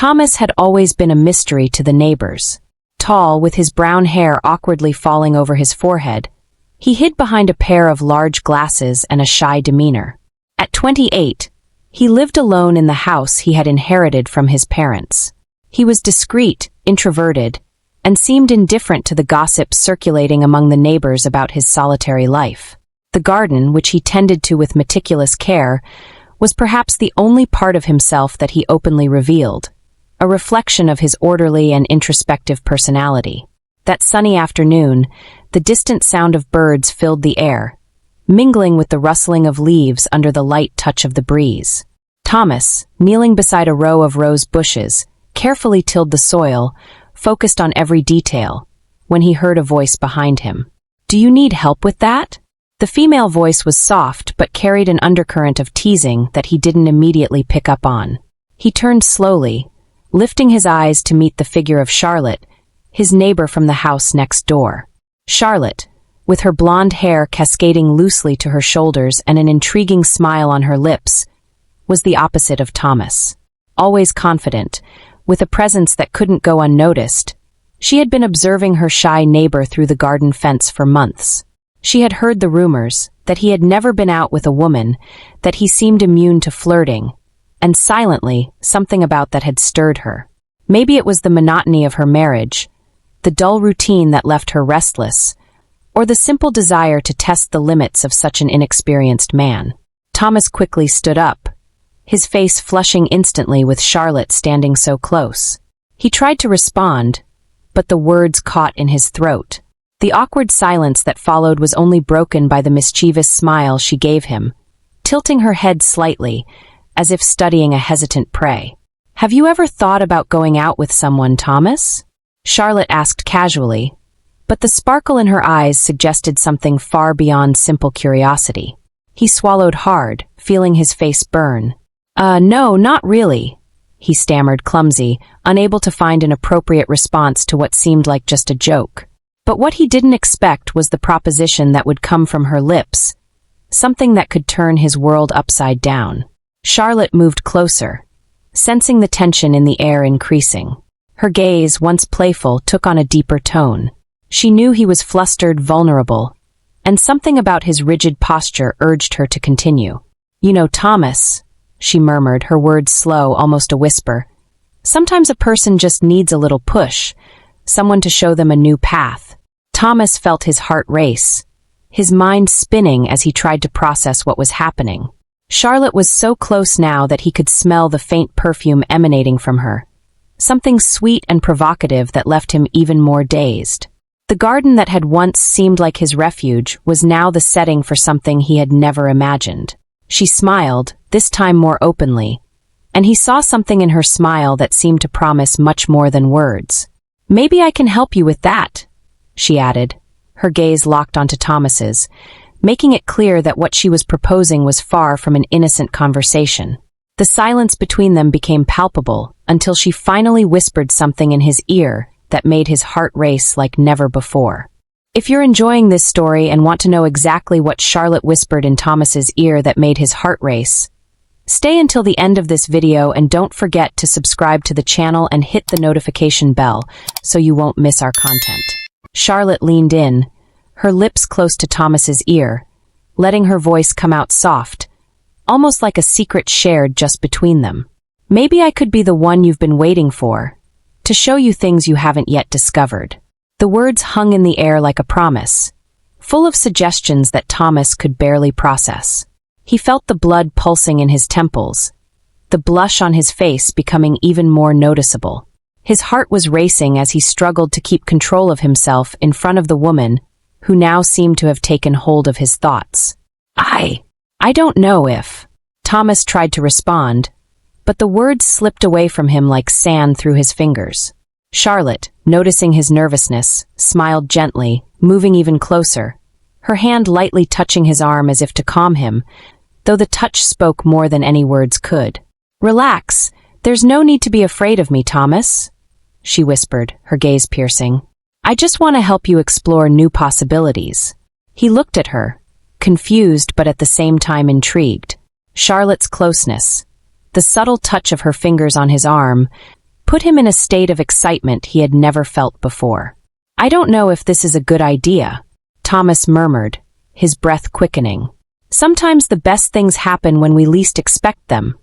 Thomas had always been a mystery to the neighbors. Tall, with his brown hair awkwardly falling over his forehead, he hid behind a pair of large glasses and a shy demeanor. At 28, he lived alone in the house he had inherited from his parents. He was discreet, introverted, and seemed indifferent to the gossip circulating among the neighbors about his solitary life. The garden, which he tended to with meticulous care, was perhaps the only part of himself that he openly revealed, a reflection of his orderly and introspective personality. That sunny afternoon, the distant sound of birds filled the air, mingling with the rustling of leaves under the light touch of the breeze. Thomas, kneeling beside a row of rose bushes, carefully tilled the soil, focused on every detail, when he heard a voice behind him. "Do you need help with that?" The female voice was soft but carried an undercurrent of teasing that he didn't immediately pick up on. He turned slowly, lifting his eyes to meet the figure of Charlotte, his neighbor from the house next door. Charlotte, with her blonde hair cascading loosely to her shoulders and an intriguing smile on her lips, was the opposite of Thomas. Always confident, with a presence that couldn't go unnoticed, she had been observing her shy neighbor through the garden fence for months. She had heard the rumors that he had never been out with a woman, that he seemed immune to flirting, and silently, something about that had stirred her. Maybe it was the monotony of her marriage, the dull routine that left her restless, or the simple desire to test the limits of such an inexperienced man. Thomas quickly stood up, his face flushing instantly with Charlotte standing so close. He tried to respond, but the words caught in his throat. The awkward silence that followed was only broken by the mischievous smile she gave him, tilting her head slightly, as if studying a hesitant prey. "Have you ever thought about going out with someone, Thomas?" Charlotte asked casually, but the sparkle in her eyes suggested something far beyond simple curiosity. He swallowed hard, feeling his face burn. No, not really," he stammered, clumsy, unable to find an appropriate response to what seemed like just a joke. But what he didn't expect was the proposition that would come from her lips, something that could turn his world upside down. Charlotte moved closer, sensing the tension in the air increasing. Her gaze, once playful, took on a deeper tone. She knew he was flustered, vulnerable, and something about his rigid posture urged her to continue. "You know, Thomas," she murmured, her words slow, almost a whisper, "sometimes a person just needs a little push, someone to show them a new path." Thomas felt his heart race, his mind spinning as he tried to process what was happening. Charlotte was so close now that he could smell the faint perfume emanating from her, something sweet and provocative that left him even more dazed. The garden that had once seemed like his refuge was now the setting for something he had never imagined. She smiled, this time more openly, and he saw something in her smile that seemed to promise much more than words. "Maybe I can help you with that," she added, her gaze locked onto Thomas's, making it clear that what she was proposing was far from an innocent conversation. The silence between them became palpable until she finally whispered something in his ear that made his heart race like never before. If you're enjoying this story and want to know exactly what Charlotte whispered in Thomas's ear that made his heart race, stay until the end of this video and don't forget to subscribe to the channel and hit the notification bell so you won't miss our content. Charlotte leaned in, her lips close to Thomas's ear, letting her voice come out soft, almost like a secret shared just between them. "Maybe I could be the one you've been waiting for, to show you things you haven't yet discovered." The words hung in the air like a promise, full of suggestions that Thomas could barely process. He felt the blood pulsing in his temples, the blush on his face becoming even more noticeable. His heart was racing as he struggled to keep control of himself in front of the woman who now seemed to have taken hold of his thoughts. I don't know if..." Thomas tried to respond, but the words slipped away from him like sand through his fingers. Charlotte, noticing his nervousness, smiled gently, moving even closer, her hand lightly touching his arm as if to calm him, though the touch spoke more than any words could. "Relax, there's no need to be afraid of me, Thomas," she whispered, her gaze piercing. "I just want to help you explore new possibilities." He looked at her, confused but at the same time intrigued. Charlotte's closeness, the subtle touch of her fingers on his arm, put him in a state of excitement he had never felt before. "I don't know if this is a good idea," Thomas murmured, his breath quickening. "Sometimes the best things happen when we least expect them,"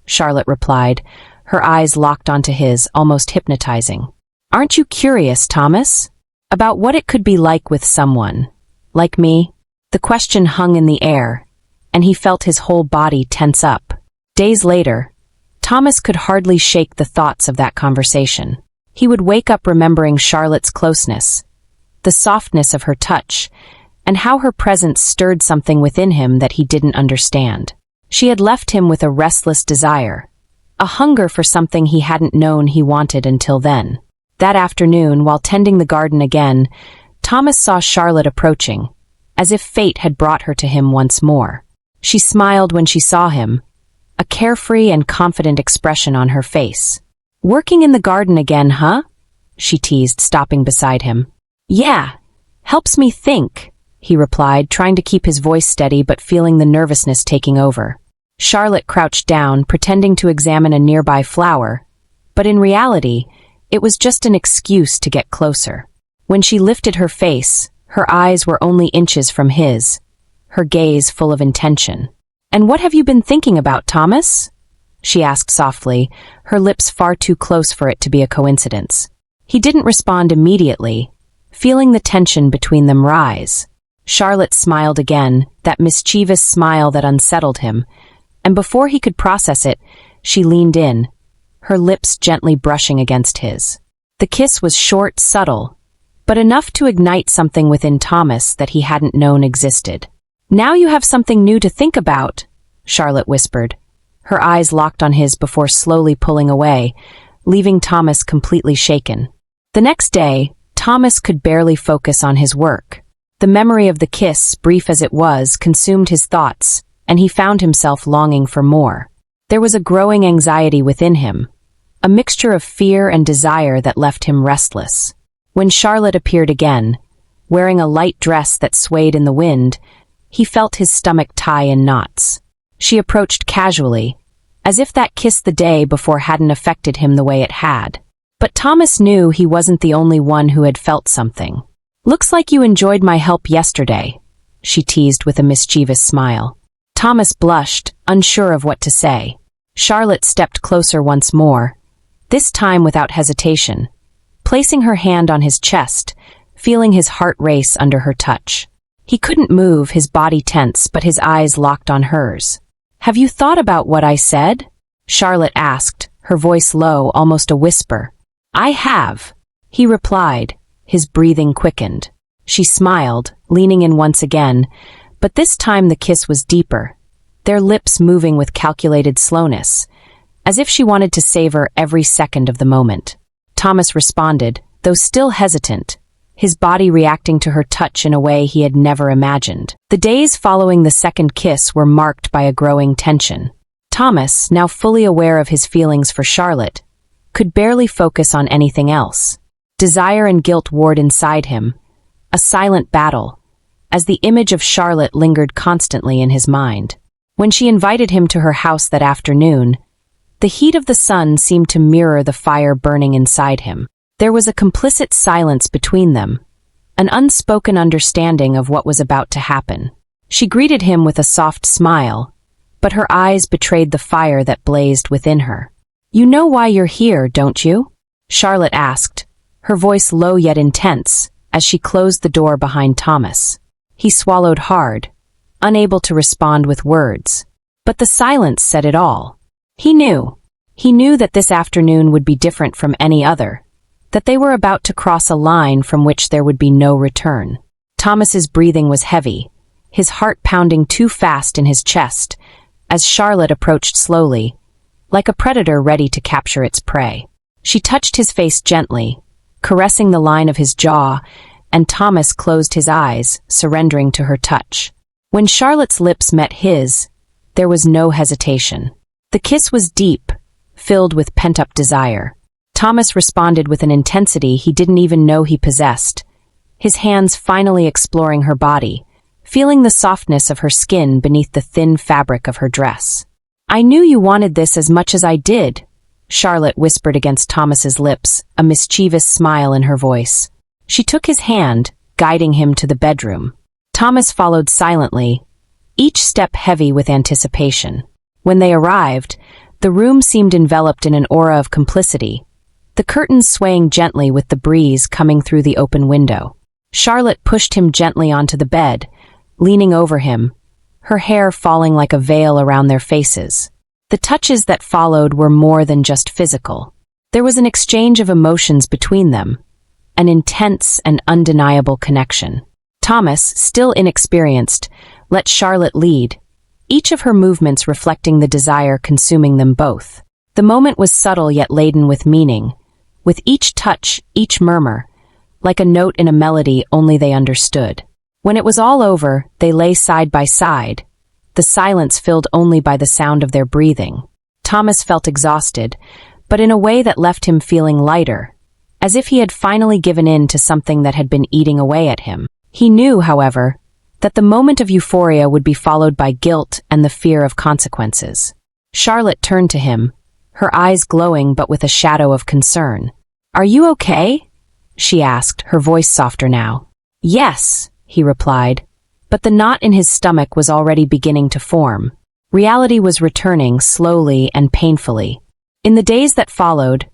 Charlotte replied, her eyes locked onto his, almost hypnotizing. "Aren't you curious, Thomas, about what it could be like with someone like me?" The question hung in the air, and he felt his whole body tense up. Days later, Thomas could hardly shake the thoughts of that conversation. He would wake up remembering Charlotte's closeness, the softness of her touch, and how her presence stirred something within him that he didn't understand. She had left him with a restless desire, a hunger for something he hadn't known he wanted until then. That afternoon, while tending the garden again, Thomas saw Charlotte approaching, as if fate had brought her to him once more. She smiled when she saw him, a carefree and confident expression on her face. "Working in the garden again, huh?" she teased, stopping beside him. "Yeah, helps me think," he replied, trying to keep his voice steady but feeling the nervousness taking over. Charlotte crouched down, pretending to examine a nearby flower, but in reality, it was just an excuse to get closer. When she lifted her face, her eyes were only inches from his, her gaze full of intention. "And what have you been thinking about, Thomas?" she asked softly, her lips far too close for it to be a coincidence. He didn't respond immediately, feeling the tension between them rise. Charlotte smiled again, that mischievous smile that unsettled him, and before he could process it, she leaned in, her lips gently brushing against his. The kiss was short, subtle, but enough to ignite something within Thomas that he hadn't known existed. "Now you have something new to think about," Charlotte whispered, her eyes locked on his before slowly pulling away, leaving Thomas completely shaken. The next day, Thomas could barely focus on his work. The memory of the kiss, brief as it was, consumed his thoughts, and he found himself longing for more. There was a growing anxiety within him, a mixture of fear and desire that left him restless. When Charlotte appeared again, wearing a light dress that swayed in the wind, he felt his stomach tie in knots. She approached casually, as if that kiss the day before hadn't affected him the way it had. But Thomas knew he wasn't the only one who had felt something. "Looks like you enjoyed my help yesterday," she teased with a mischievous smile. Thomas blushed, unsure of what to say. Charlotte stepped closer once more, this time without hesitation, placing her hand on his chest, feeling his heart race under her touch. He couldn't move, his body tense, but his eyes locked on hers. "Have you thought about what I said?" Charlotte asked, her voice low, almost a whisper. "I have," he replied, his breathing quickened. She smiled, leaning in once again, but this time the kiss was deeper, their lips moving with calculated slowness, as if she wanted to savor every second of the moment. Thomas responded, though still hesitant, his body reacting to her touch in a way he had never imagined. The days following the second kiss were marked by a growing tension. Thomas, now fully aware of his feelings for Charlotte, could barely focus on anything else. Desire and guilt warred inside him, a silent battle, as the image of Charlotte lingered constantly in his mind. When she invited him to her house that afternoon, the heat of the sun seemed to mirror the fire burning inside him. There was a complicit silence between them, an unspoken understanding of what was about to happen. She greeted him with a soft smile, but her eyes betrayed the fire that blazed within her. "You know why you're here, don't you?" Charlotte asked, her voice low yet intense, as she closed the door behind Thomas. He swallowed hard, unable to respond with words. But the silence said it all. He knew. He knew that this afternoon would be different from any other, that they were about to cross a line from which there would be no return. Thomas's breathing was heavy, his heart pounding too fast in his chest, as Charlotte approached slowly, like a predator ready to capture its prey. She touched his face gently, caressing the line of his jaw, and Thomas closed his eyes, surrendering to her touch. When Charlotte's lips met his, there was no hesitation. The kiss was deep, filled with pent-up desire. Thomas responded with an intensity he didn't even know he possessed, his hands finally exploring her body, feeling the softness of her skin beneath the thin fabric of her dress. "I knew you wanted this as much as I did," Charlotte whispered against Thomas's lips, a mischievous smile in her voice. She took his hand, guiding him to the bedroom. Thomas followed silently, each step heavy with anticipation. When they arrived, the room seemed enveloped in an aura of complicity, the curtains swaying gently with the breeze coming through the open window. Charlotte pushed him gently onto the bed, leaning over him, her hair falling like a veil around their faces. The touches that followed were more than just physical. There was an exchange of emotions between them, an intense and undeniable connection. Thomas, still inexperienced, let Charlotte lead, each of her movements reflecting the desire consuming them both. The moment was subtle yet laden with meaning, with each touch, each murmur, like a note in a melody only they understood. When it was all over, they lay side by side, the silence filled only by the sound of their breathing. Thomas felt exhausted, but in a way that left him feeling lighter, as if he had finally given in to something that had been eating away at him. He knew, however, that the moment of euphoria would be followed by guilt and the fear of consequences. Charlotte turned to him, her eyes glowing but with a shadow of concern. "Are you okay?" she asked, her voice softer now. "Yes," he replied, but the knot in his stomach was already beginning to form. Reality was returning slowly and painfully. In the days that followed,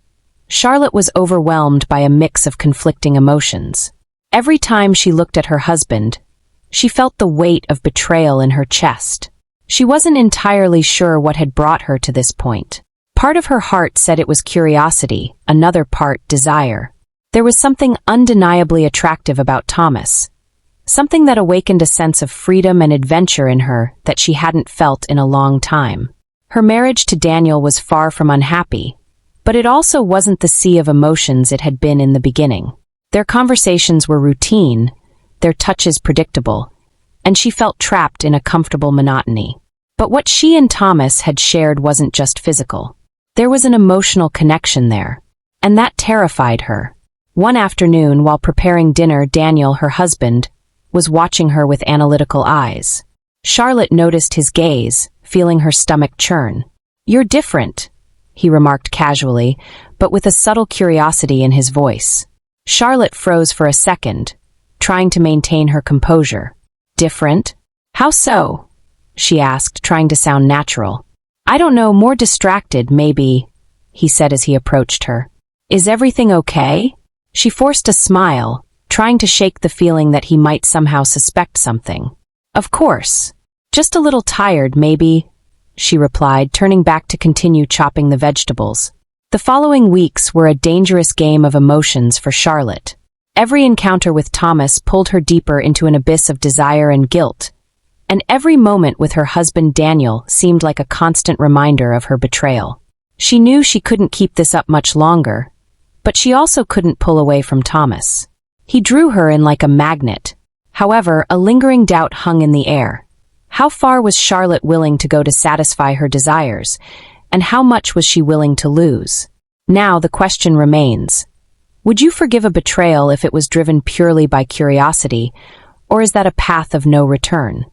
Charlotte was overwhelmed by a mix of conflicting emotions. Every time she looked at her husband, she felt the weight of betrayal in her chest. She wasn't entirely sure what had brought her to this point. Part of her heart said it was curiosity, another part desire. There was something undeniably attractive about Thomas, something that awakened a sense of freedom and adventure in her that she hadn't felt in a long time. Her marriage to Daniel was far from unhappy, but it also wasn't the sea of emotions it had been in the beginning. Their conversations were routine, their touches predictable, and she felt trapped in a comfortable monotony. But what she and Thomas had shared wasn't just physical. There was an emotional connection there, and that terrified her. One afternoon, while preparing dinner, Daniel, her husband, was watching her with analytical eyes. Charlotte noticed his gaze, feeling her stomach churn. "You're different," he remarked casually, but with a subtle curiosity in his voice. Charlotte froze for a second, trying to maintain her composure. "Different? How so?" she asked, trying to sound natural. "I don't know, more distracted, maybe," he said as he approached her. "Is everything okay?" She forced a smile, trying to shake the feeling that he might somehow suspect something. "Of course. Just a little tired, maybe," she replied, turning back to continue chopping the vegetables. The following weeks were a dangerous game of emotions for Charlotte. Every encounter with Thomas pulled her deeper into an abyss of desire and guilt, and every moment with her husband Daniel seemed like a constant reminder of her betrayal. She knew she couldn't keep this up much longer, but she also couldn't pull away from Thomas. He drew her in like a magnet. However, a lingering doubt hung in the air. How far was Charlotte willing to go to satisfy her desires, and how much was she willing to lose? Now the question remains. Would you forgive a betrayal if it was driven purely by curiosity, or is that a path of no return?